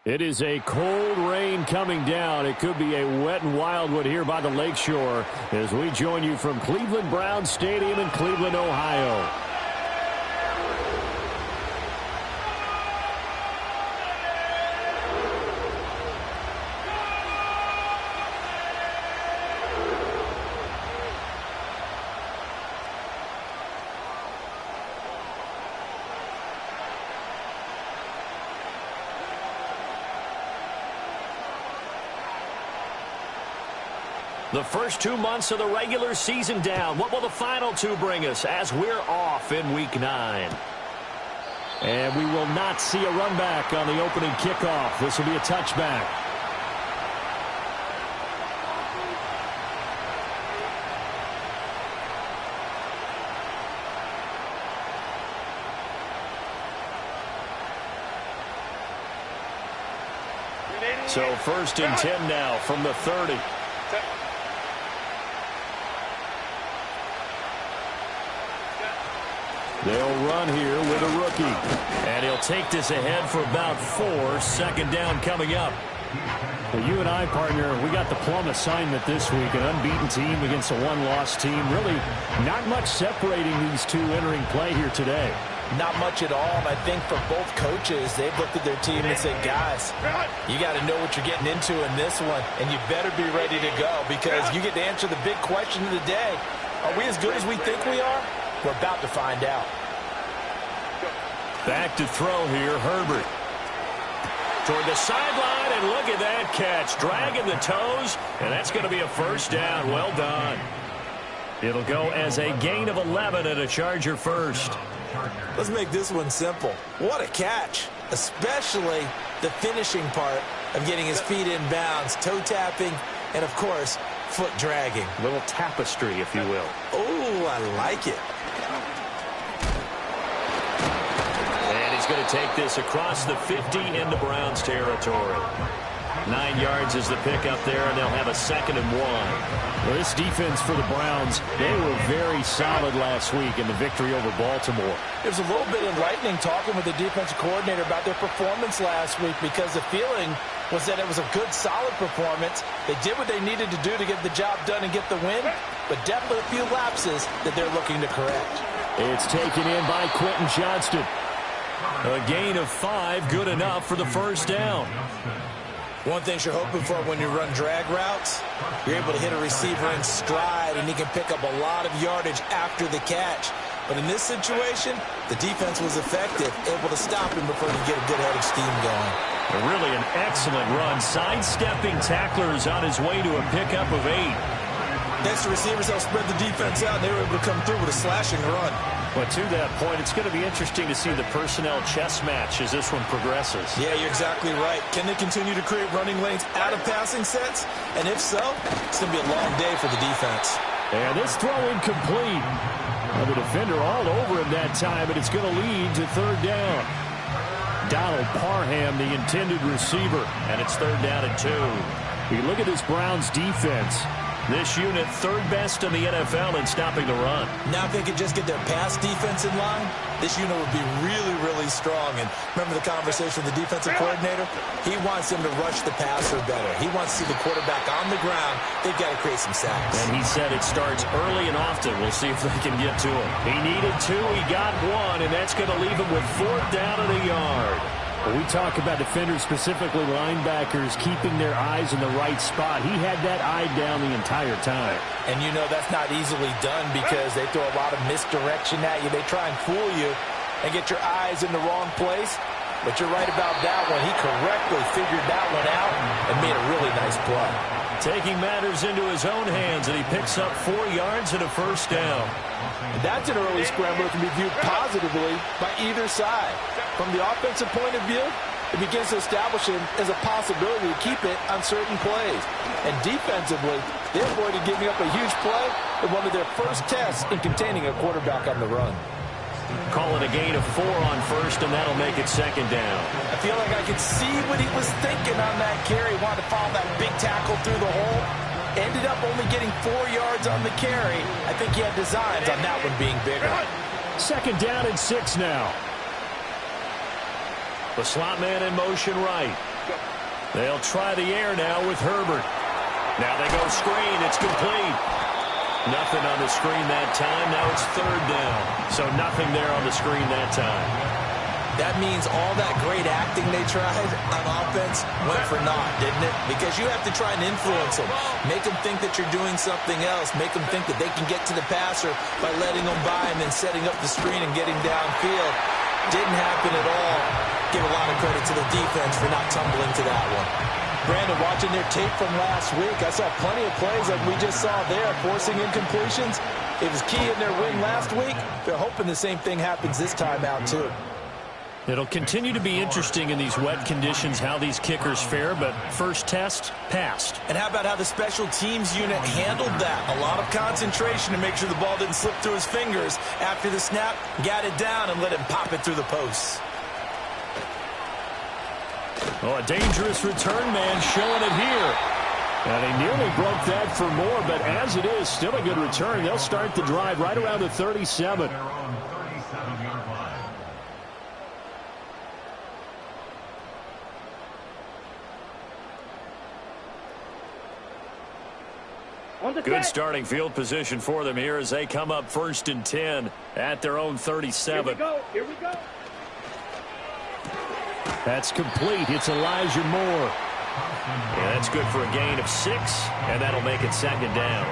It is a cold rain coming down. It could be a wet and wild one here by the lakeshore as we join you from Cleveland Browns Stadium in Cleveland, Ohio. The first 2 months of the regular season down. What will the final 2 bring us as we're off in Week 9? And we will not see a run back on the opening kickoff. This will be a touchback. So 1st and 10 now from the 30. They'll run here with a rookie. And he'll take this ahead for about 4. 2nd down coming up. Well, you and I, partner, we got the plum assignment this week. An unbeaten team against a one-loss team. Really not much separating these two entering play here today. Not much at all, and I think for both coaches, they've looked at their team and said, guys, you got to know what you're getting into in this one, and you better be ready to go because you get to answer the big question of the day. Are we as good as we think we are? We're about to find out. Back to throw here, Herbert. Toward the sideline, and look at that catch. Dragging the toes, and that's going to be a 1st down. Well done. It'll go as a gain of 11 and a Charger 1st. Let's make this one simple. What a catch, especially the finishing part of getting his feet in bounds, toe tapping, and, of course, foot dragging. A little tapestry, if you will. Oh, I like it. And he's going to take this across the 50 into Browns territory. 9 yards is the pickup there, and they'll have a 2nd and 1. Well, this defense for the Browns, they were very solid last week in the victory over Baltimore. It was a little bit enlightening talking with the defensive coordinator about their performance last week because the feeling was that it was a good, solid performance. They did what they needed to do to get the job done and get the win, but definitely a few lapses that they're looking to correct. It's taken in by Quentin Johnston. A gain of 5, good enough for the 1st down. One thing you're hoping for when you run drag routes, you're able to hit a receiver in stride, and he can pick up a lot of yardage after the catch. But in this situation, the defense was effective, able to stop him before he could get a good head of steam going. Really an excellent run, sidestepping tacklers on his way to a pickup of 8. Next to receivers, they'll spread the defense out, and they were able to come through with a slashing run. But to that point, it's going to be interesting to see the personnel chess match as this one progresses. Yeah, you're exactly right. Can they continue to create running lanes out of passing sets? And if so, it's going to be a long day for the defense. And this throw incomplete. Well, the defender all over him that time, and it's going to lead to 3rd down. Donald Parham, the intended receiver, and it's 3rd down and 2. You look at this Browns defense. This unit 3rd best in the NFL in stopping the run. Now if they could just get their pass defense in line, this unit would be really, really strong. And remember the conversation with the defensive coordinator? He wants them to rush the passer better. He wants to see the quarterback on the ground. They've got to create some sacks. And he said it starts early and often. We'll see if they can get to him. He needed 2. He got 1, and that's going to leave him with 4th down and a yard. We talk about defenders, specifically linebackers, keeping their eyes in the right spot. He had that eye down the entire time. And you know that's not easily done because they throw a lot of misdirection at you. They try and fool you and get your eyes in the wrong place. But you're right about that one. He correctly figured that one out and made a really nice play. Taking matters into his own hands, and he picks up 4 yards and a 1st down. And that's an early scramble that can be viewed positively by either side. From the offensive point of view, it begins to establish him as a possibility to keep it on certain plays. And defensively, they avoided giving up a huge play in one of their first tests in containing a quarterback on the run. Call it a gain of 4 on 1st, and that'll make it 2nd down. I feel like I could see what he was thinking on that carry. He wanted to follow that big tackle through the hole. Ended up only getting 4 yards on the carry. I think he had designs on that one being bigger. 2nd down and 6 now. The slot man in motion right. They'll try the air now with Herbert. Now they go screen. It's complete. Nothing on the screen that time. Now it's third down. So nothing there on the screen that time. That means all that great acting they tried on offense went for naught, didn't it? Because you have to try and influence them. Make them think that you're doing something else. Make them think that they can get to the passer by letting them by and then setting up the screen and getting downfield. Didn't happen at all. Give a lot of credit to the defense for not tumbling to that one. Brandon, watching their tape from last week, I saw plenty of plays like we just saw there, forcing incompletions. It was key in their win last week. They're hoping the same thing happens this time out, too. It'll continue to be interesting in these wet conditions how these kickers fare, but first test, passed. And how about how the special teams unit handled that? A lot of concentration to make sure the ball didn't slip through his fingers. After the snap, got it down and let him pop it through the posts. Oh, a dangerous return man showing it here. And he nearly broke that for more, but as it is, still a good return. They'll start the drive right around the 37. Good starting field position for them here as they come up 1st and 10 at their own 37. Here we go. That's complete. It's Elijah Moore. Yeah, that's good for a gain of 6, and that'll make it 2nd down.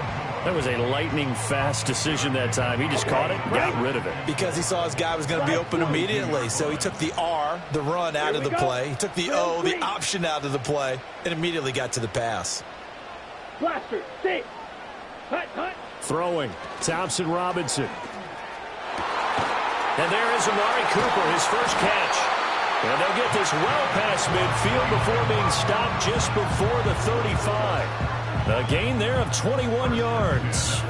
That was a lightning-fast decision that time. He just caught it, got rid of it. Because he saw his guy was going to be open immediately, so he took the R, the run, out of the play. He took the O, the option, out of the play, and immediately got to the pass. Blaster, stay. Hut, hut. Throwing, Thompson Robinson. And there is Amari Cooper, his first catch. And they'll get this well past midfield before being stopped just before the 35. A gain there of 21 yards.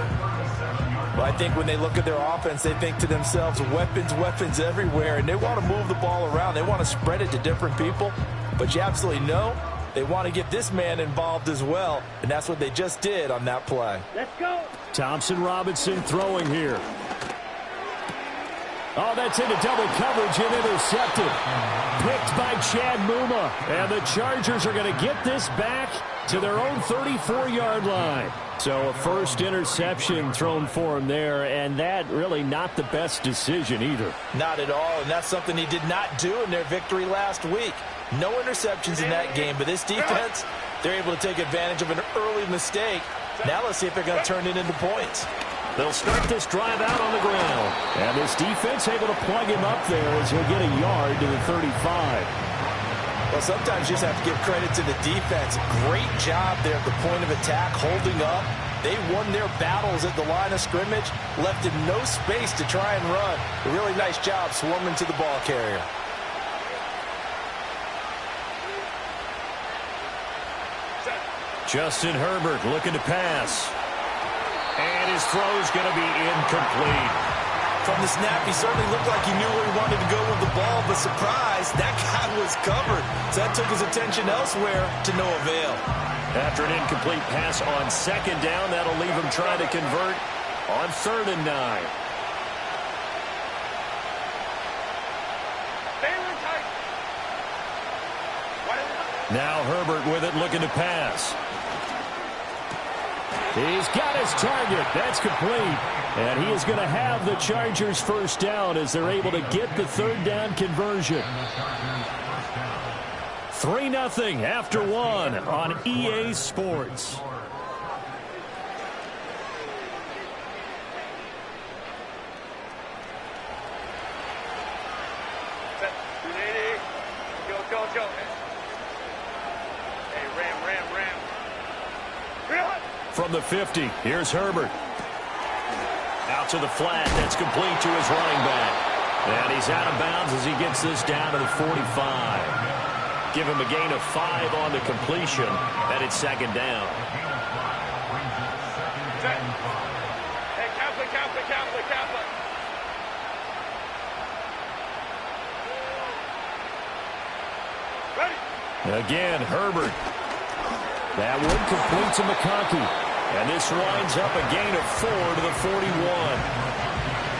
Well, I think when they look at their offense, they think to themselves, weapons, weapons everywhere, and they want to move the ball around. They want to spread it to different people. But you absolutely know they want to get this man involved as well, and that's what they just did on that play. Let's go. Thompson Robinson throwing here. Oh, that's into double coverage and intercepted. Picked by Chad Muma. And the Chargers are going to get this back to their own 34-yard line. So a first interception thrown for him there, and that really not the best decision either. Not at all, and that's something he did not do in their victory last week. No interceptions in that game, but this defense, they're able to take advantage of an early mistake. Now let's see if they're going to turn it into points. They'll start this drive out on the ground. And this defense able to plug him up there as he'll get a yard to the 35. Well, sometimes you just have to give credit to the defense. Great job there at the point of attack, holding up. They won their battles at the line of scrimmage, left in no space to try and run. A really nice job swarming to the ball carrier. Justin Herbert looking to pass. And his throw's going to be incomplete. From the snap, he certainly looked like he knew where he wanted to go with the ball, but surprise, that guy was covered. So that took his attention elsewhere to no avail. After an incomplete pass on 2nd down, that'll leave him trying to convert on 3rd and 9. Now Herbert with it, looking to pass. He's got his target. That's complete. And he is going to have the Chargers first down as they're able to get the 3rd down conversion. 3-0 after 1 on EA Sports. Go. Hey, ram. From the 50, here's Herbert. Out to the flat, that's complete to his running back. And he's out of bounds as he gets this down to the 45. Give him a gain of 5 on the completion, and it's 2nd down. Hey, Kaplan. Ready. Again, Herbert. That one complete to McConkey. And this winds up a gain of 4 to the 41.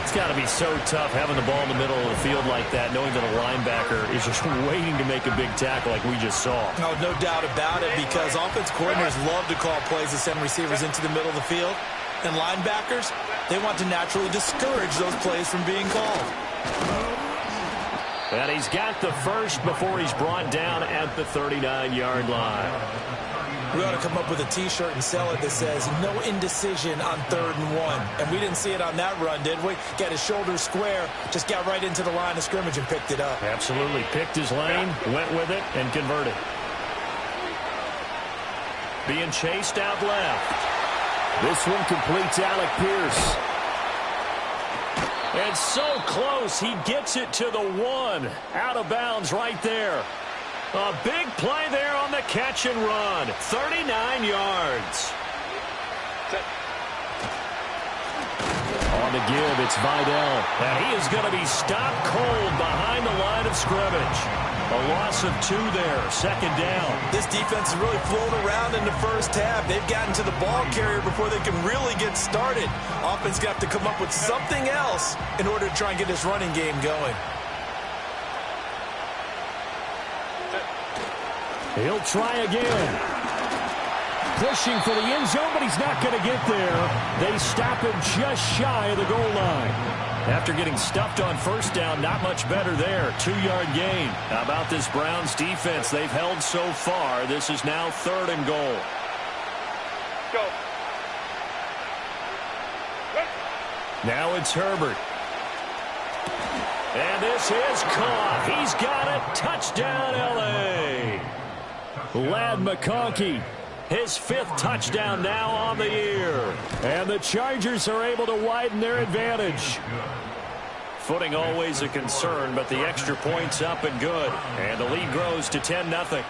It's got to be so tough having the ball in the middle of the field like that, knowing that a linebacker is just waiting to make a big tackle like we just saw. No doubt about it, because offense coordinators love to call plays to send receivers into the middle of the field. And linebackers, they want to naturally discourage those plays from being called. And he's got the first before he's brought down at the 39-yard line. We ought to come up with a T-shirt and sell it that says, no indecision on 3rd and 1. And we didn't see it on that run, did we? Got his shoulders square, just got right into the line of scrimmage and picked it up. Absolutely. Picked his lane, went with it, and converted. Being chased out left. This one completes Alec Pierce. And so close, he gets it to the 1. Out of bounds right there. A big play there on the catch and run. 39 yards. On the give, it's Vidal. And he is going to be stopped cold behind the line of scrimmage. A loss of 2 there, 2nd down. This defense has really flown around in the first half. They've gotten to the ball carrier before they can really get started. Offense got to come up with something else in order to try and get this running game going. He'll try again. Pushing for the end zone, but he's not going to get there. They stop him just shy of the goal line. After getting stuffed on 1st down, not much better there. 2-yard gain. How about this Browns defense? They've held so far. This is now 3rd and goal. Go. Now it's Herbert. And this is caught. He's got it. Touchdown, L.A. Ladd McConkey, his 5th touchdown now on the year. And the Chargers are able to widen their advantage. Footing always a concern, but the extra point's up and good. And the lead grows to 10-0.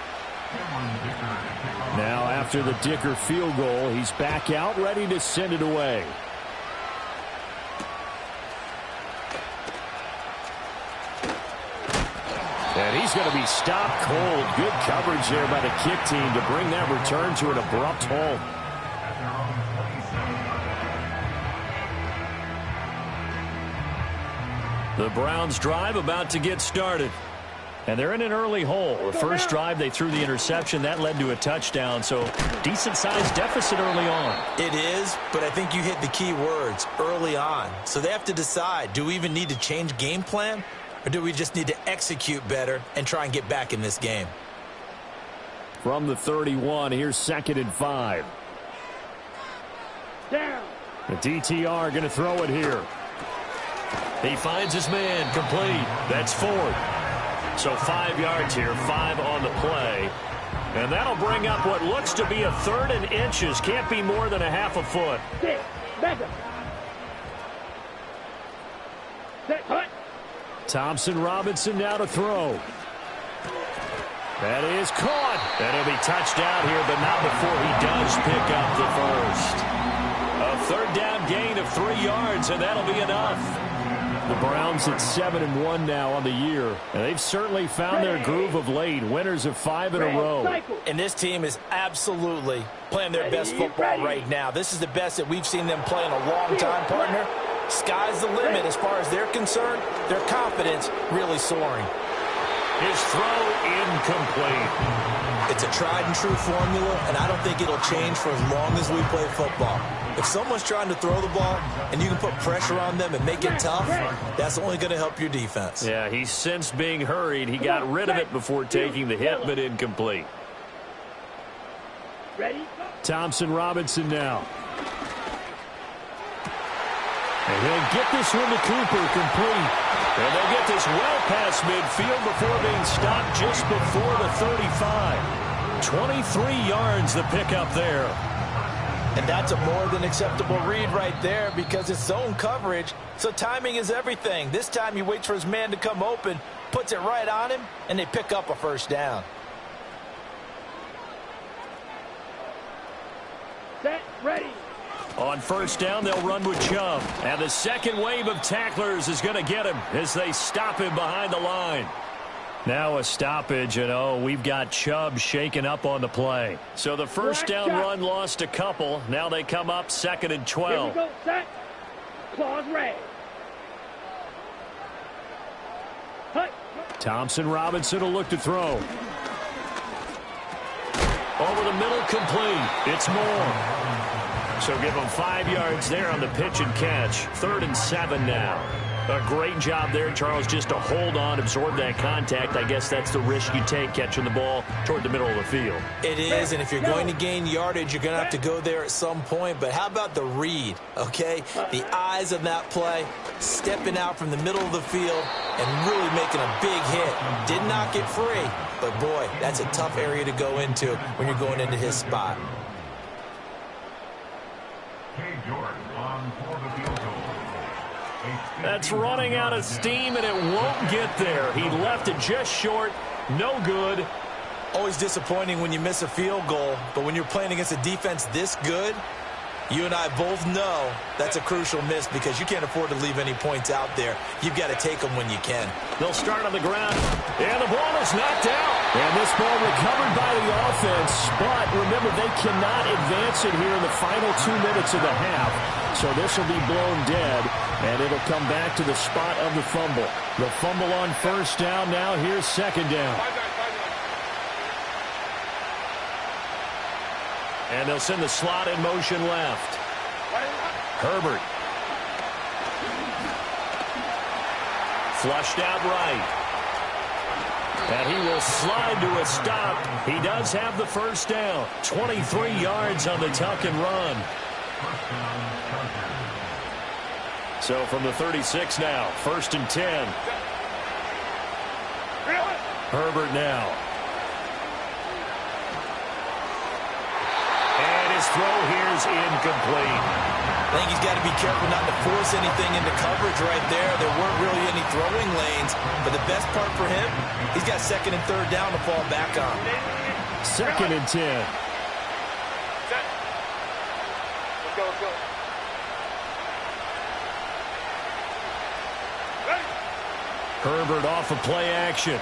Now after the Dicker field goal, he's back out ready to send it away. And he's going to be stopped cold. Good coverage there by the kick team to bring that return to an abrupt halt. The Browns drive about to get started. And they're in an early hole. The first drive, they threw the interception. That led to a touchdown, so decent-sized deficit early on. It is, but I think you hit the key words, early on. So they have to decide, do we even need to change game plan? Or do we just need to execute better and try and get back in this game? From the 31, here's 2nd and 5. Down. The DTR going to throw it here. He finds his man, complete. That's 4th. So 5 yards here, 5 on the play. And that'll bring up what looks to be a 3rd and inches. Can't be more than a half a foot. Sit. Back up. Set. Hut. Thompson Robinson now to throw. That is caught. And he'll be touched out here, but not before he does pick up the first. A 3rd down gain of 3 yards, and that'll be enough. The Browns at 7-1 now on the year. And they've certainly found their groove of late. Winners of 5 in a row. And this team is absolutely playing their best football right now. This is the best that we've seen them play in a long time, partner. Sky's the limit as far as they're concerned. Their confidence really soaring. His throw incomplete. It's a tried-and-true formula, and I don't think it'll change for as long as we play football. If someone's trying to throw the ball and you can put pressure on them and make it tough, that's only going to help your defense. Yeah, he's sensed being hurried. He got rid of it before taking the hit, but incomplete. Ready? Thompson Robinson now. And he'll get this one to Cooper, complete. And they'll get this well past midfield before being stopped just before the 35. 23 yards the pickup there. And that's a more than acceptable read right there because it's zone coverage, so timing is everything. This time he waits for his man to come open, puts it right on him, and they pick up a 1st down. Set. Ready. On 1st down, they'll run with Chubb. And the second wave of tacklers is going to get him as they stop him behind the line. Now a stoppage, and we've got Chubb shaken up on the play. So the 1st down run lost a couple. Now they come up 2nd and 12. Here we go. Set. Claws red. Thompson Robinson will look to throw. Over the middle, complete. It's Moore. So give him 5 yards there on the pitch and catch. 3rd and 7 now. A great job there, Charles, just to hold on, absorb that contact. I guess that's the risk you take catching the ball toward the middle of the field. It is, and if you're going to gain yardage, you're going to have to go there at some point. But how about the read, okay? The eyes of that play, stepping out from the middle of the field and really making a big hit. Did not get free, but boy, that's a tough area to go into when you're going into his spot. That's running out of steam, and it won't get there. He left it just short. No good. Always disappointing when you miss a field goal, but when you're playing against a defense this good, you and I both know that's a crucial miss because you can't afford to leave any points out there. You've got to take them when you can. They'll start on the ground, and the ball is knocked out. And this ball recovered by the offense, but remember, they cannot advance it here in the final 2 minutes of the half. So this will be blown dead, and it'll come back to the spot of the fumble. The fumble on 1st down. Now here's 2nd down. And they'll send the slot in motion left. Herbert. Flushed out right. And he will slide to a stop. He does have the 1st down. 23 yards on the tuck and run. So from the 36 now, 1st and 10. Herbert now. And his throw here is incomplete. I think he's got to be careful not to force anything into coverage right there. There weren't really any throwing lanes, but the best part for him, he's got 2nd and 3rd down to fall back on. 2nd and 10. Let's go, let's go. Herbert off of play action.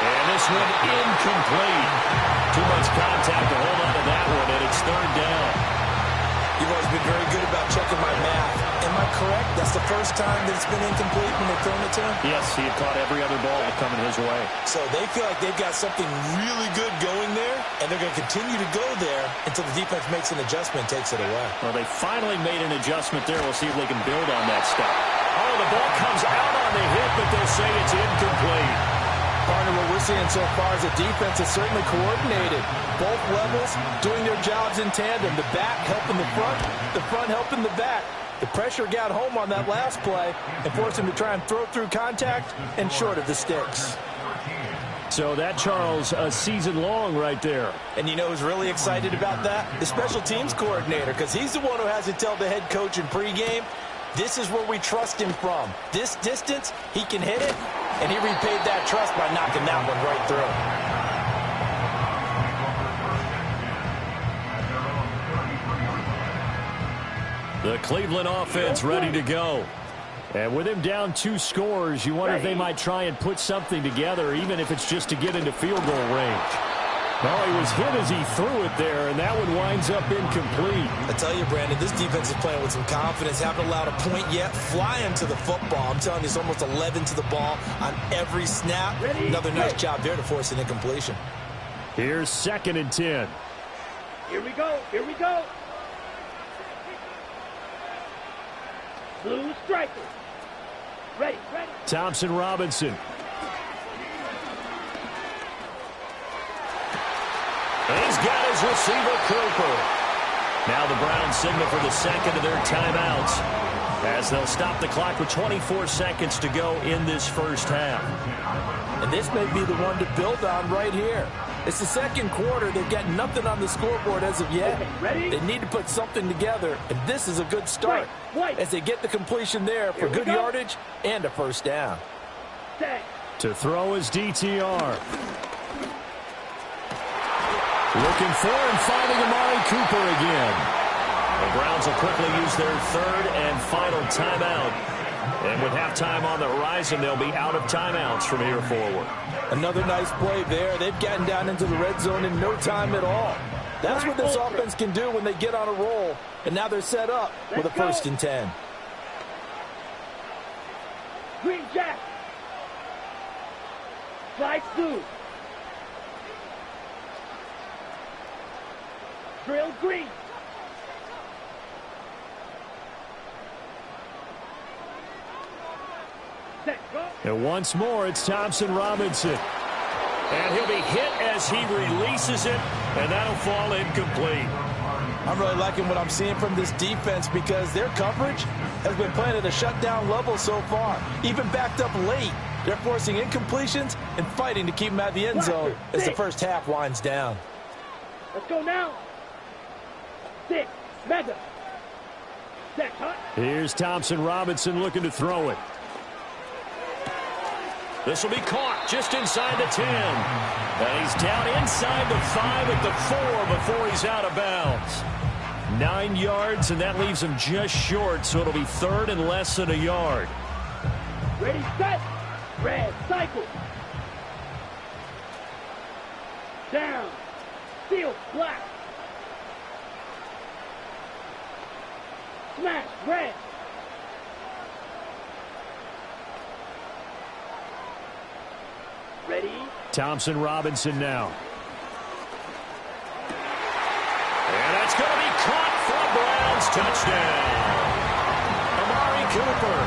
And this one incomplete. Too much contact to hold on to that one, and it's 3rd down. You've always been very good about checking my math. Am I correct? That's the first time that it's been incomplete when they've thrown it to him? Yes, he had caught every other ball coming his way. So they feel like they've got something really good going there, and they're going to continue to go there until the defense makes an adjustment and takes it away. Well, they finally made an adjustment there. We'll see if they can build on that stuff. Oh, the ball comes out on the hit, but they'll say it's incomplete. Partner, what we're seeing so far is the defense is certainly coordinated. Both levels doing their jobs in tandem. The back helping the front helping the back. The pressure got home on that last play and forced him to try and throw through contact and short of the sticks. So that, Charles, a season long right there. And you know who's really excited about that? The special teams coordinator, because he's the one who has to tell the head coach in pregame, this is where we trust him from. This distance, he can hit it, and he repaid that trust by knocking that one right through. The Cleveland offense ready to go. And with him down 2 scores, you wonder if they might try and put something together, even if it's just to get into field goal range. Well, he was hit as he threw it there, and that one winds up incomplete. I tell you, Brandon, this defense is playing with some confidence. Haven't allowed a point yet. Flying to the football. I'm telling you, it's almost 11 to the ball on every snap. Another nice job there to force an incompletion. Here's 2nd and 10. Here we go, here we go. Blue striker. Ready, ready. Thompson Robinson. And he's got his receiver, Cooper. Now the Browns signal for the 2nd of their timeouts as they'll stop the clock with 24 seconds to go in this 1st half. And this may be the one to build on right here. It's the 2nd quarter. They've got nothing on the scoreboard as of yet. Ready? They need to put something together, and this is a good start as they get the completion there for good yardage and a 1st down. Set. To throw is DTR. Looking for and finding Amari Cooper again. The Browns will quickly use their 3rd and final timeout. And with halftime on the horizon, they'll be out of timeouts from here forward. Another nice play there. They've gotten down into the red zone in no time at all. That's what this offense can do when they get on a roll. And now they're set up with a 1st and 10. Green Jack. Slide through. Drill green. Set, go. And once more, it's Thompson Robinson. And he'll be hit as he releases it, and that'll fall incomplete. I'm really liking what I'm seeing from this defense because their coverage has been playing at a shutdown level so far. Even backed up late, they're forcing incompletions and fighting to keep them at the end zone as the first half winds down. Let's go now. 6, mega. Set, cut. Here's Thompson Robinson looking to throw it. This will be caught just inside the 10. And he's down inside the 5 at the 4 before he's out of bounds. 9 yards, and that leaves him just short, so it'll be third and less than a yard. Ready, set. Red, cycle. Down. Field, black. Smash, red. Ready. Thompson Robinson now. And that's going to be caught for a Browns touchdown. Amari Cooper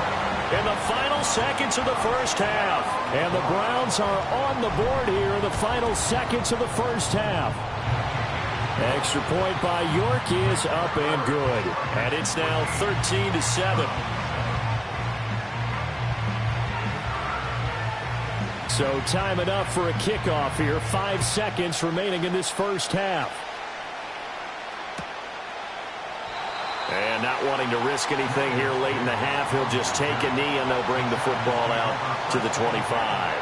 in the final seconds of the first half. And the Browns are on the board here in the final seconds of the first half. Extra point by York is up and good. And it's now 13-7. So time enough for a kickoff here. 5 seconds remaining in this first half. And not wanting to risk anything here late in the half, he'll just take a knee and they'll bring the football out to the 25.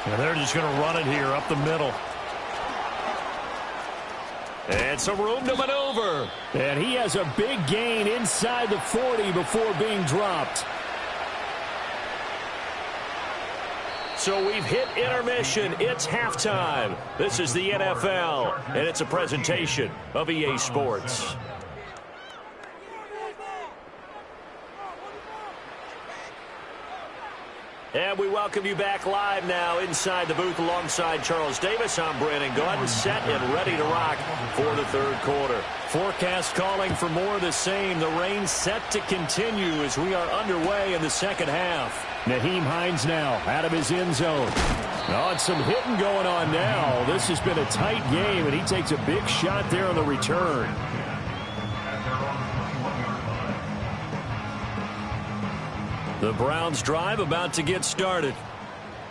And they're just going to run it here up the middle. And some room to maneuver. And he has a big gain inside the 40 before being dropped. So we've hit intermission. It's halftime. This is the NFL, and it's a presentation of EA Sports. And we welcome you back live now inside the booth alongside Charles Davis. I'm Brandon Gordon, set and ready to rock for the third quarter. Forecast calling for more of the same. The rain set to continue as we are underway in the second half. Nyheim Hines now out of his end zone. Oh, and some hitting going on now. This has been a tight game, and he takes a big shot there on the return. The Browns drive about to get started.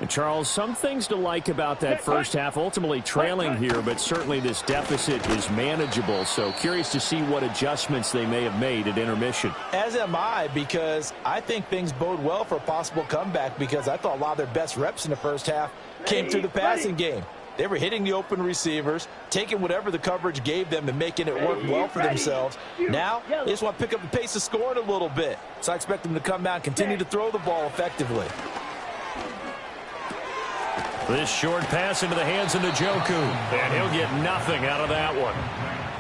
And Charles, some things to like about that first half, ultimately trailing here, but certainly this deficit is manageable. So curious to see what adjustments they may have made at intermission. As am I, because I think things bode well for a possible comeback, because I thought a lot of their best reps in the first half came through the passing game. They were hitting the open receivers, taking whatever the coverage gave them and making it work well for themselves. Now, they just want to pick up the pace of scoring a little bit. So I expect them to come out and continue to throw the ball effectively. This short pass into the hands of Njoku, and he'll get nothing out of that one.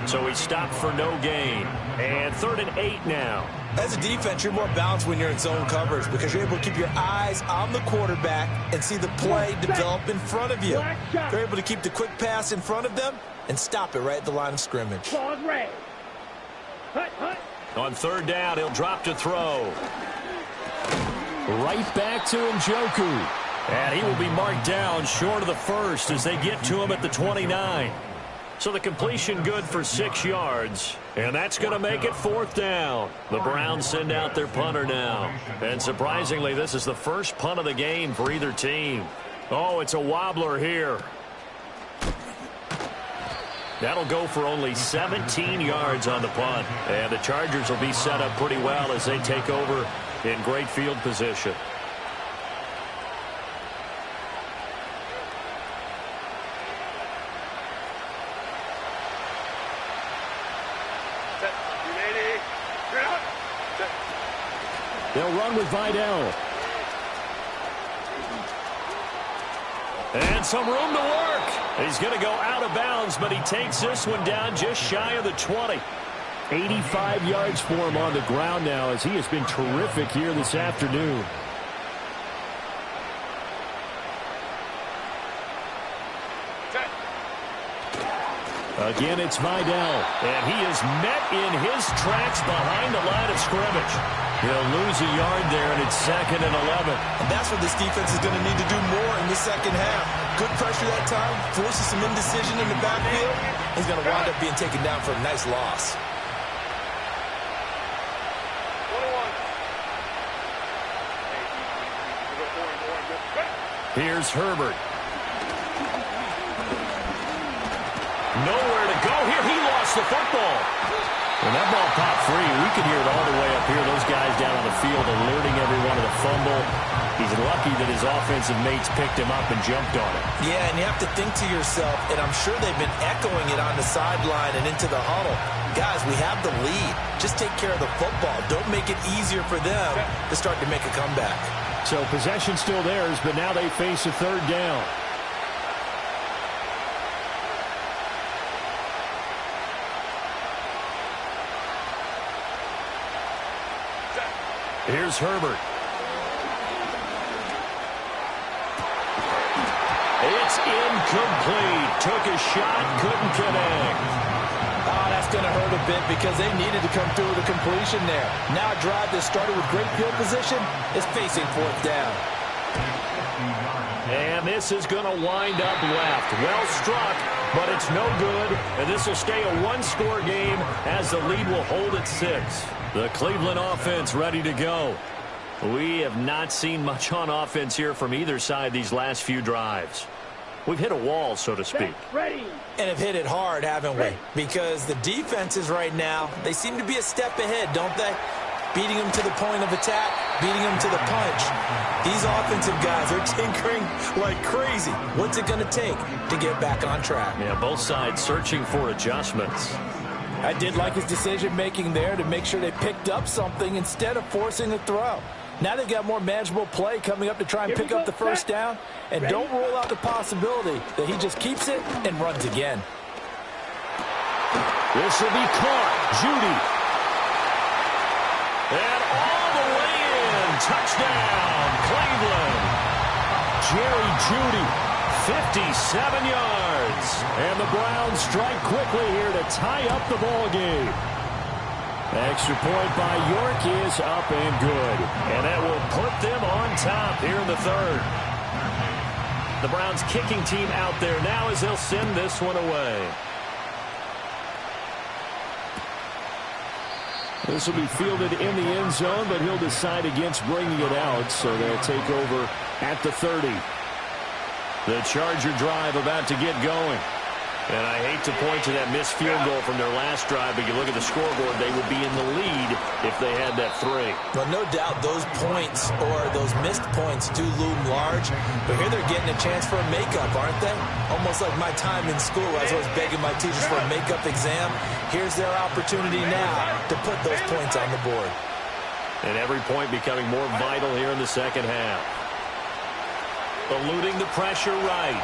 So he stopped for no gain. And 3rd and 8 now. As a defense, you're more balanced when you're in zone coverage because you're able to keep your eyes on the quarterback and see the play develop in front of you. You're able to keep the quick pass in front of them and stop it right at the line of scrimmage. On 3rd down, he'll drop to throw. Right back to Njoku. And he will be marked down short of the first as they get to him at the 29. So the completion good for 6 yards. And that's going to make it 4th down. The Browns send out their punter now. And surprisingly, this is the first punt of the game for either team. Oh, it's a wobbler here. That'll go for only 17 yards on the punt. And the Chargers will be set up pretty well as they take over in great field position. They'll run with Vidal. And some room to work. He's going to go out of bounds, but he takes this one down just shy of the 20. 85 yards for him on the ground now, as he has been terrific here this afternoon. Again, it's Vidal. And he is met in his tracks behind the line of scrimmage. He'll lose a yard there, and it's 2nd and 11. And that's what this defense is going to need to do more in the second half. Good pressure that time, forces some indecision in the backfield. He's going to wind up being taken down for a nice loss. Here's Herbert. Nowhere to go here. He lost the football. When that ball popped free, we could hear it all the way up here. Those guys down on the field alerting everyone of the fumble. He's lucky that his offensive mates picked him up and jumped on it. Yeah, and you have to think to yourself, and I'm sure they've been echoing it on the sideline and into the huddle. Guys, we have the lead. Just take care of the football. Don't make it easier for them to start to make a comeback. So possession still theirs, but now they face a 3rd down. Here's Herbert. It's incomplete. Took a shot, couldn't connect. Oh, that's going to hurt a bit because they needed to come through with a completion there. Now a drive that started with great field position is facing 4th down. And this is going to wind up left. Well struck, but it's no good. And this will stay a 1-score game as the lead will hold at 6. The Cleveland offense ready to go. We have not seen much on offense here from either side these last few drives. We've hit a wall, so to speak. Ready. And have hit it hard, haven't we? Because the defenses right now, they seem to be a step ahead, don't they? Beating them to the point of attack, beating them to the punch. These offensive guys are tinkering like crazy. What's it going to take to get back on track? Yeah, both sides searching for adjustments. I did like his decision-making there to make sure they picked up something instead of forcing a throw. Now they've got more manageable play coming up to try and pick up the 1st down. And don't rule out the possibility that he just keeps it and runs again. This will be caught. Judy. And all the way in. Touchdown, Cleveland. Jerry Judy, 57 yards. And the Browns strike quickly here to tie up the ball game. Extra point by York is up and good. And that will put them on top here in the 3rd. The Browns kicking team out there now as they'll send this one away. This will be fielded in the end zone, but he'll decide against bringing it out, so they'll take over at the 30. The Charger drive about to get going. And I hate to point to that missed field goal from their last drive, but you look at the scoreboard, they would be in the lead if they had that 3. Well, no doubt those points or those missed points do loom large, but here they're getting a chance for a makeup, aren't they? Almost like my time in school, I was always begging my teachers for a makeup exam. Here's their opportunity now to put those points on the board. And every point becoming more vital here in the second half. Eluding the pressure right.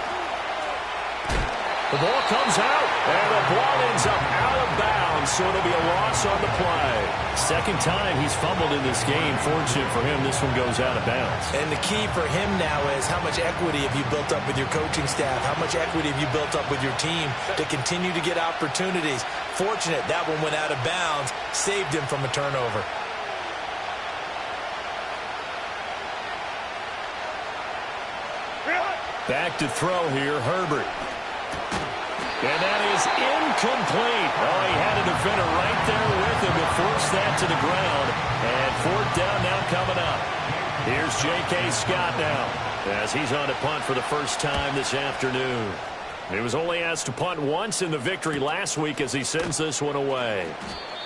The ball comes out, and the ball ends up out of bounds, so it'll be a loss on the play. Second time he's fumbled in this game. Fortunate for him, this one goes out of bounds. And the key for him now is how much equity have you built up with your coaching staff? How much equity have you built up with your team to continue to get opportunities? Fortunate that one went out of bounds, saved him from a turnover. Back to throw here, Herbert. And that is incomplete. Oh, he had a defender right there with him to force that to the ground. And 4th down now coming up. Here's J.K. Scott now as he's on to punt for the first time this afternoon. He was only asked to punt once in the victory last week as he sends this one away.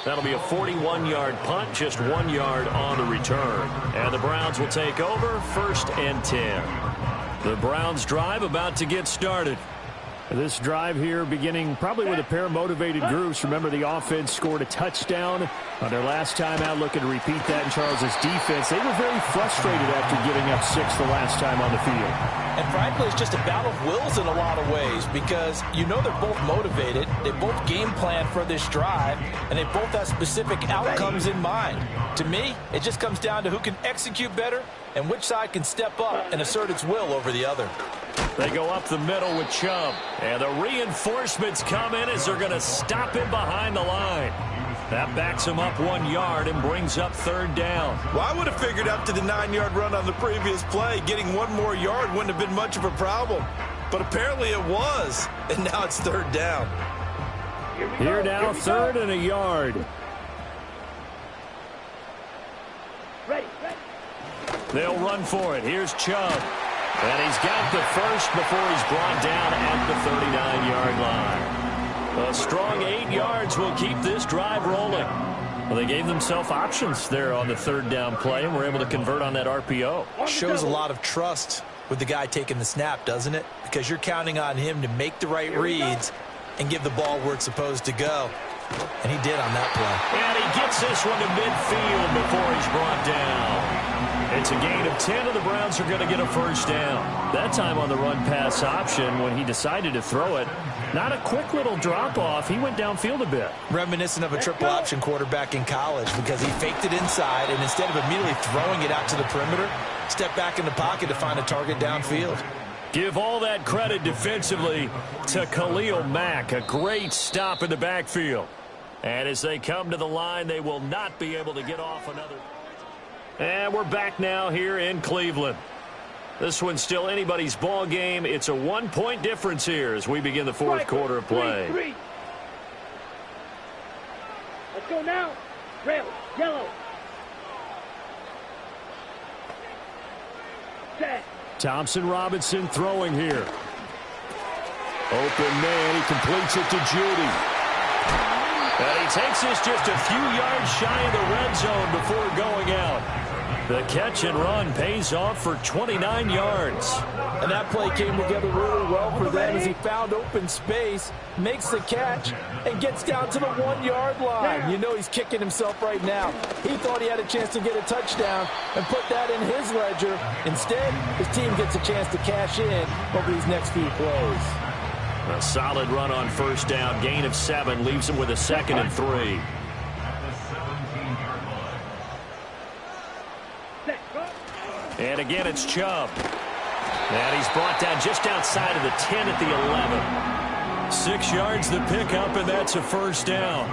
That'll be a 41-yard punt, just 1 yard on the return. And the Browns will take over 1st and 10. The Browns drive about to get started. This drive here beginning probably with a pair of motivated groups. Remember, the offense scored a touchdown on their last time out, looking to repeat that in Charles's defense. They were very frustrated after giving up 6 the last time on the field. And frankly, it's just a battle of wills in a lot of ways because you know they're both motivated. They both game plan for this drive, and they both have specific outcomes in mind. To me, it just comes down to who can execute better and which side can step up and assert its will over the other. They go up the middle with Chubb. And the reinforcements come in as they're going to stop him behind the line. That backs him up 1 yard and brings up 3rd down. Well, I would have figured after the 9-yard run on the previous play, getting 1 more yard wouldn't have been much of a problem. But apparently it was. And now it's 3rd down. Here now, 3rd and a yard. Ready. They'll run for it. Here's Chubb. And he's got the first before he's brought down at the 39-yard line. A strong 8 yards will keep this drive rolling. Well, they gave themselves options there on the 3rd down play, and were able to convert on that RPO. Shows a lot of trust with the guy taking the snap, doesn't it? Because you're counting on him to make the right reads and give the ball where it's supposed to go. And he did on that play. And he gets this one to midfield before he's brought down. It's a gain of 10, and the Browns are going to get a 1st down. That time on the run-pass option when he decided to throw it. Not a quick little drop-off. He went downfield a bit. Reminiscent of a triple option quarterback in college because he faked it inside, and instead of immediately throwing it out to the perimeter, stepped back in the pocket to find a target downfield. Give all that credit defensively to Khalil Mack. A great stop in the backfield. And as they come to the line, they will not be able to get off another. And we're back now here in Cleveland. This one's still anybody's ball game. It's a 1-point difference here as we begin the 4th quarter of play. Three. Let's go now. Red, yellow. Set. Thompson Robinson throwing here. Open man. He completes it to Judy. And he takes this just a few yards shy of the red zone before going out. The catch and run pays off for 29 yards. And that play came together really well for them as he found open space, makes the catch, and gets down to the 1-yard line. You know he's kicking himself right now. He thought he had a chance to get a touchdown and put that in his ledger. Instead, his team gets a chance to cash in over these next few plays. A solid run on 1st down. Gain of 7 leaves him with a 2nd and 3. And again, it's Chubb. And he's brought down just outside of the 10 at the 11. 6 yards the pickup, and that's a 1st down.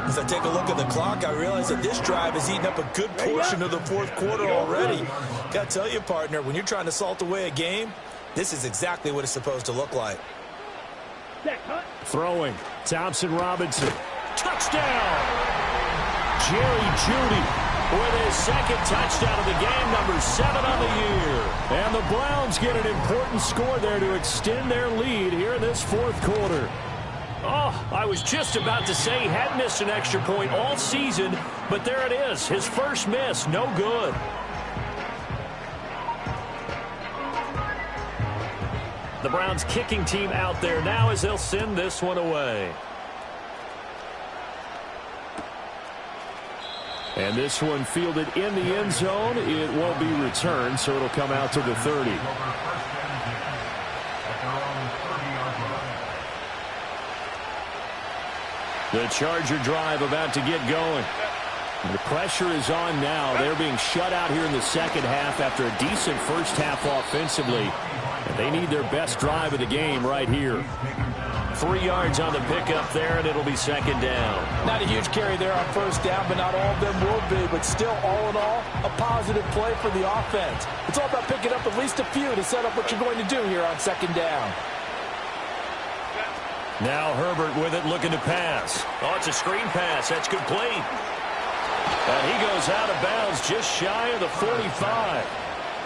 As I take a look at the clock, I realize that this drive has eaten up a good portion of the 4th quarter already. Got to tell you, partner, when you're trying to salt away a game, this is exactly what it's supposed to look like. Throwing. Thompson Robinson. Touchdown! Jerry Jeudy with his 2nd touchdown of the game, number 7 on the year. And the Browns get an important score there to extend their lead here in this 4th quarter. Oh, I was just about to say he had missed an extra point all season, but there it is. His first miss, no good. The Browns kicking team out there now as they'll send this one away. And this one fielded in the end zone. It won't be returned, so it'll come out to the 30. The Charger drive about to get going. The pressure is on now. They're being shut out here in the 2nd half after a decent first half offensively. And they need their best drive of the game right here. 3 yards on the pickup there, and it'll be 2nd down. Not a huge carry there on 1st down, but not all of them will be. But still, all in all, a positive play for the offense. It's all about picking up at least a few to set up what you're going to do here on 2nd down. Now Herbert with it, looking to pass. Oh, it's a screen pass. That's complete. And he goes out of bounds just shy of the 45.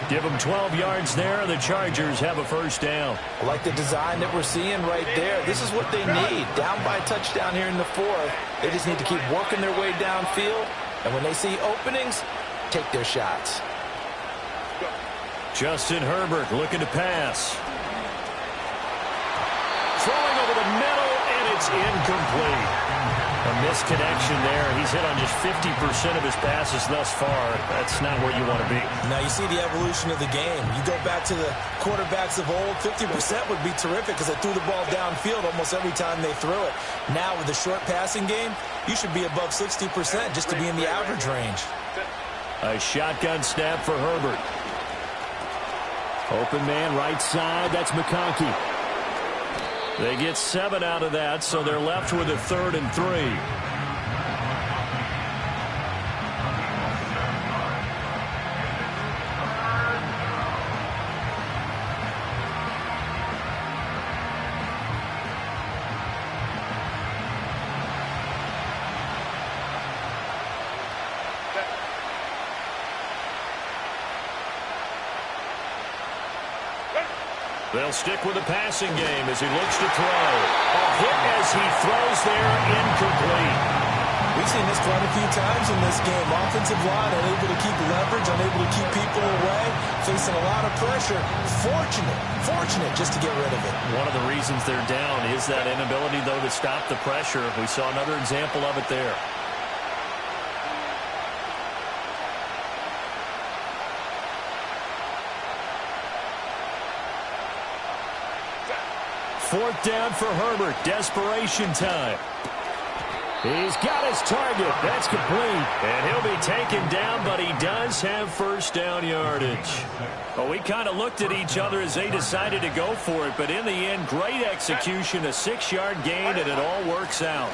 Give them 12 yards there, and the Chargers have a 1st down. I like the design that we're seeing right there. This is what they need. Down by a touchdown here in the 4th. They just need to keep working their way downfield. And when they see openings, take their shots. Justin Herbert looking to pass. Throws it's incomplete. A misconnection there. He's hit on just 50% of his passes thus far. That's not where you want to be. Now you see the evolution of the game. You go back to the quarterbacks of old, 50% would be terrific because they threw the ball downfield almost every time they threw it. Now with the short passing game, you should be above 60% just to be in the average range. A shotgun snap for Herbert. Open man right side. That's McConkey. They get 7 out of that, so they're left with a 3rd and 3. They'll stick with the passing game as he looks to throw. A hit as he throws there, incomplete. We've seen this quite a few times in this game. Offensive line unable to keep leverage, unable to keep people away, facing a lot of pressure. Fortunate just to get rid of it. One of the reasons they're down is that inability, though, to stop the pressure. We saw another example of it there. Fourth down for Herbert. Desperation time. He's got his target. That's complete. And he'll be taken down, but he does have first down yardage. Well, we kind of looked at each other as they decided to go for it, but in the end, great execution, a 6-yard gain, and it all works out.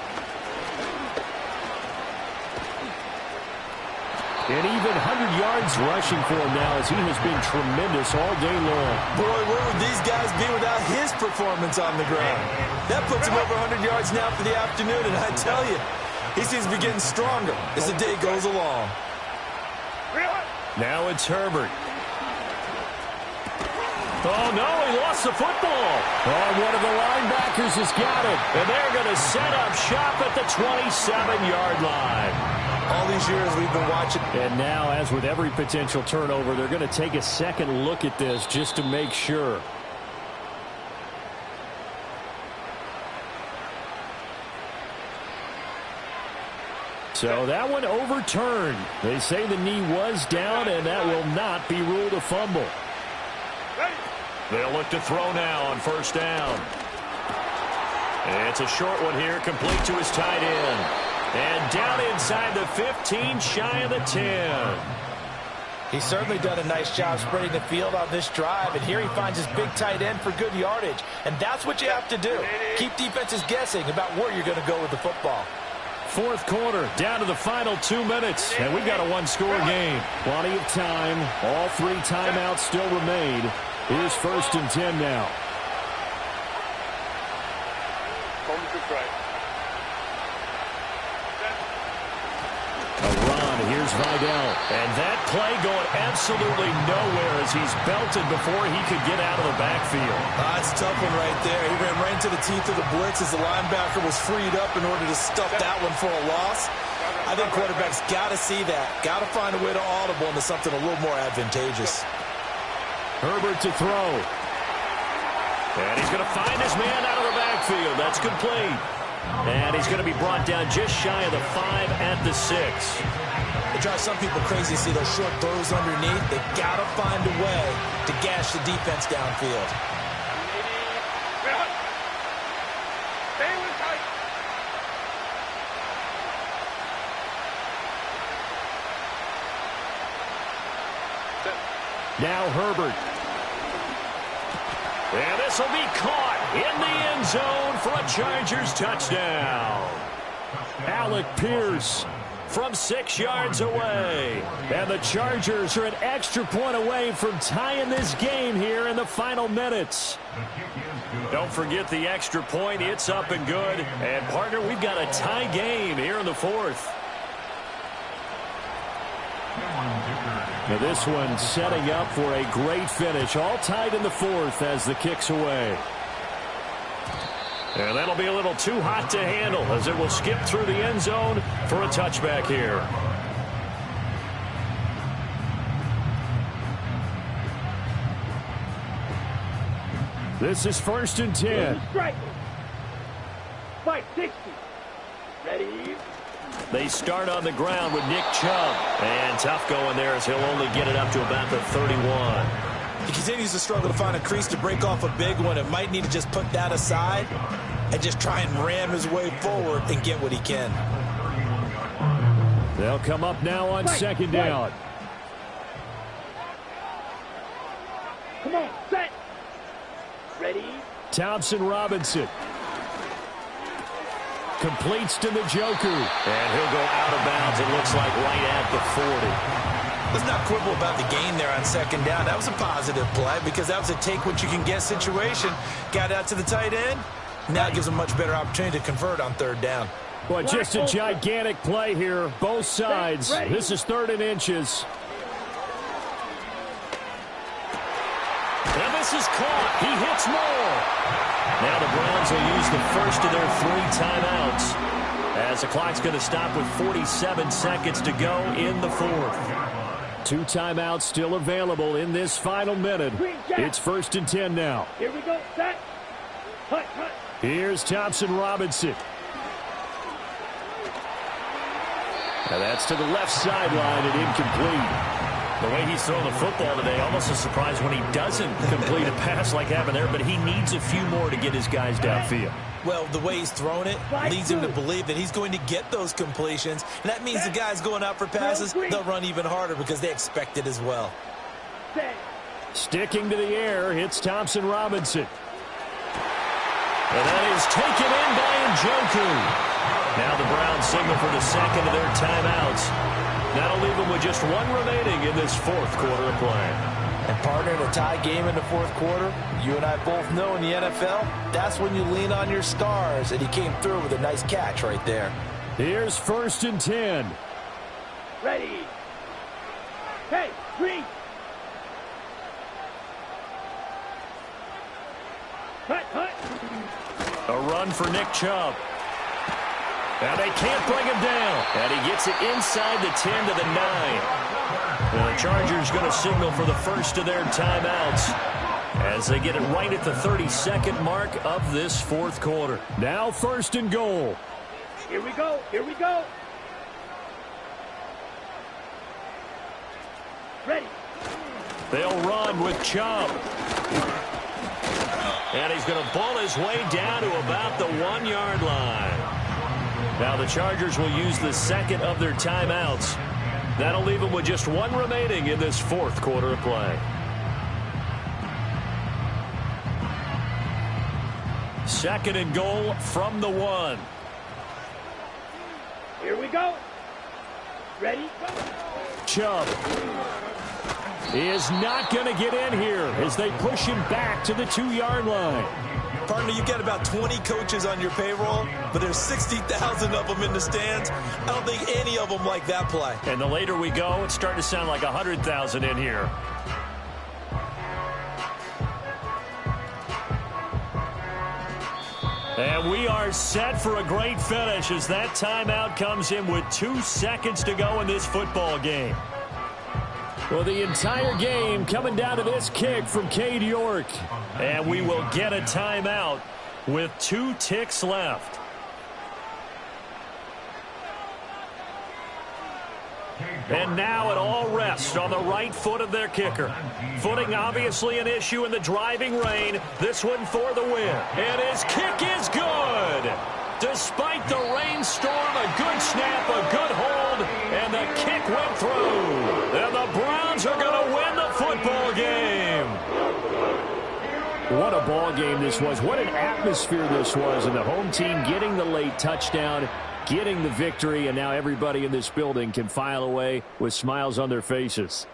And even 100 yards rushing for him now as he has been tremendous all day long. Boy, where would these guys be without his performance on the ground? That puts him over 100 yards now for the afternoon, and I tell you, he seems to be getting stronger as the day goes along. Now it's Herbert. Oh, no, he lost the football. Oh, one of the linebackers has got it. And they're going to set up shop at the 27-yard line. All these years we've been watching. And now, as with every potential turnover, they're going to take a second look at this just to make sure. So that one overturned. They say the knee was down, and that will not be ruled a fumble. They'll look to throw now on first down. It's a short one here, complete to his tight end. And down inside the 15, shy of the 10. He's certainly done a nice job spreading the field on this drive, and here he finds his big tight end for good yardage. And that's what you have to do. Keep defenses guessing about where you're going to go with the football. Fourth quarter, down to the final 2 minutes, and we've got a one-score game. Plenty of time. All 3 timeouts still remain. Here's 1st and 10 now. Here's Vidal. And that play going absolutely nowhere as he's belted before he could get out of the backfield. That's a tough one right there. He ran right into the teeth of the blitz as the linebacker was freed up in order to stuff that one for a loss. I think quarterbacks got to see that. Got to find a way to audible into something a little more advantageous. Herbert to throw. And he's going to find his man out of the backfield. That's complete. And he's going to be brought down just shy of the 5 at the 6. It drives some people crazy to see those short throws underneath. They got to find a way to gash the defense downfield. Now Herbert. And this will be caught in the end zone for a Chargers touchdown. Alec Pierce from 6 yards away. And the Chargers are an extra point away from tying this game here in the final minutes. Don't forget the extra point. It's up and good. And, partner, we've got a tie game here in the 4th. Now this one setting up for a great finish. All tied in the 4th as the kick's away. And that'll be a little too hot to handle as it will skip through the end zone for a touchback here. This is 1st and 10. 560. Ready? They start on the ground with Nick Chubb. And tough going there as he'll only get it up to about the 31. He continues to struggle to find a crease to break off a big one. It might need to just put that aside and just try and ram his way forward and get what he can. They'll come up now on second down. Come on, set. Ready? Thompson Robinson. Completes to Njoku. And he'll go out of bounds, it looks like, right at the 40. Let's not quibble about the gain there on second down. That was a positive play because that was a take-what-you-can-get situation. Got out to the tight end. Now it gives a much better opportunity to convert on third down. Well, just a gigantic play here, both sides. This is 3rd and inches. And this is caught. He hits more. Now the Browns will use the first of their 3 timeouts as the clock's going to stop with 47 seconds to go in the 4th. 2 timeouts still available in this final minute. It's 1st and 10 now. Here we go, set. Hut, hut. Here's Thompson Robinson. Now that's to the left sideline and incomplete. The way he's throwing the football today, almost a surprise when he doesn't complete a pass like happened there, but he needs a few more to get his guys downfield. Well, the way he's thrown it leads him to believe that he's going to get those completions. And that means the guys going out for passes, they'll run even harder because they expect it as well. Sticking to the air, hits Thompson Robinson. And that is taken in by Njoku. Now the Browns signal for the second of their timeouts. That'll leave them with just 1 remaining in this 4th quarter of play. And partner, in a tie game in the 4th quarter, you and I both know in the NFL, that's when you lean on your stars, and he came through with a nice catch right there. Here's 1st and 10. Ready. Hey, green. Hut, hut. A run for Nick Chubb. Now they can't bring him down. And he gets it inside the 10 to the 9. And the Chargers going to signal for the first of their timeouts as they get it right at the 32nd mark of this 4th quarter. Now 1st and goal. Here we go. Here we go. Ready. They'll run with Chubb. And he's going to ball his way down to about the 1-yard line. Now the Chargers will use the second of their timeouts. That'll leave them with just 1 remaining in this 4th quarter of play. Second and goal from the 1. Here we go. Ready? Chubb is not going to get in here as they push him back to the 2-yard line. Partner, you've got about 20 coaches on your payroll, but there's 60,000 of them in the stands. I don't think any of them like that play. And the later we go, it's starting to sound like 100,000 in here. And we are set for a great finish as that timeout comes in with 2 seconds to go in this football game. Well, the entire game coming down to this kick from Cade York. And we will get a timeout with 2 ticks left. And now it all rests on the right foot of their kicker. Footing obviously an issue in the driving rain. This one for the win. And his kick is good. Despite the rainstorm, a good snap, a good hold, and the kick went through. And the Browns are going to win the football game. What a ball game this was. What an atmosphere this was. And the home team getting the late touchdown, getting the victory, and now everybody in this building can file away with smiles on their faces.